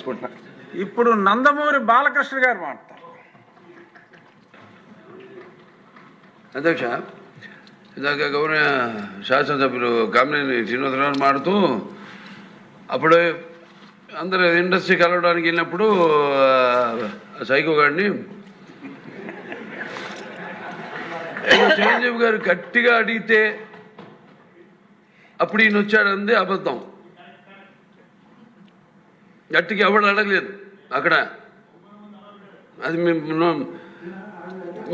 తీసుకుంటున్నాను. ఇప్పుడు నందమూరి బాలకృష్ణ గారు మాట్లాడతారు. అధ్యక్ష, ఇందాక గౌరవ శాసనసభ్యులు కామినేని శ్రీనివాసరావు మాడుతూ అప్పుడు అందరూ ఇండస్ట్రీ కలవడానికి వెళ్ళినప్పుడు సైకో గారిని చిరంజీవి గారు గట్టిగా అడిగితే అప్పుడు ఈయన వచ్చాడంది అబద్ధం. గట్టిగా ఎవడు అడగలేదు అక్కడ. అది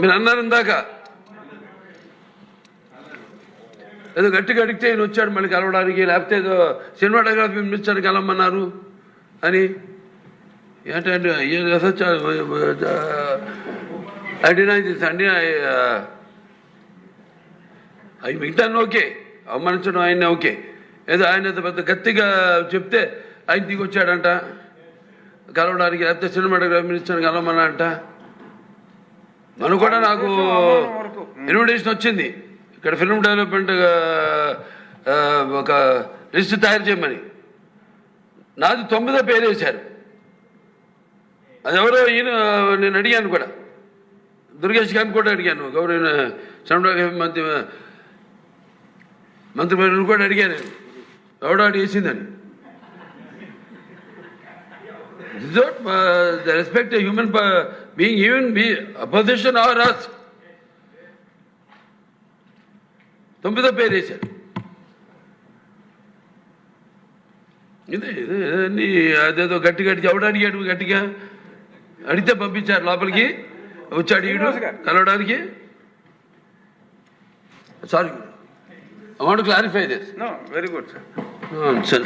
మీరు అన్నారు ఇందాక, ఏదో గట్టిగా అడిగితే ఈయన వచ్చాడు మళ్ళీ కలవడానికి, లేకపోతే ఏదో సినిమాటోగ్రఫీ మినిస్టర్ కలవమన్నారు అని. ఏంటంటే అవి మిగతాను ఓకే, అవమానించడం ఆయన ఓకే. ఏదో ఆయన పెద్ద గట్టిగా చెప్తే ఆయన దిగి వచ్చాడంట కలవడానికి, లేకపోతే సినిమాటోగ్రఫీ మినిస్టర్ కలవమన్నారంట. మనం కూడా నాకు ఇన్విటేషన్ వచ్చింది ఇక్కడ ఫిల్మ్ డెవలప్మెంట్ ఒక లిస్ట్ తయారు చేయమని. నాది 9వ పేరు వేశారు. అది ఎవరో ఈయన నేను అడిగాను కూడా, దుర్గేష్ గారిని కూడా అడిగాను, గౌరవ సినిమాటోగ్రఫీ మంత్రి కూడా అడిగాను ఎవడో అడిగేసిందని. The respect a human being, even be opposition or us. 9వ పేరు వేశారు. ఇదే అదేదో గట్టి ఎవడు అడిగాడు, గట్టిగా అడిగితే పంపించారు లోపలికి, వచ్చాడు ఈడు కలవడానికి. Sorry, I want to clarify this. No, very good, sir. Sir.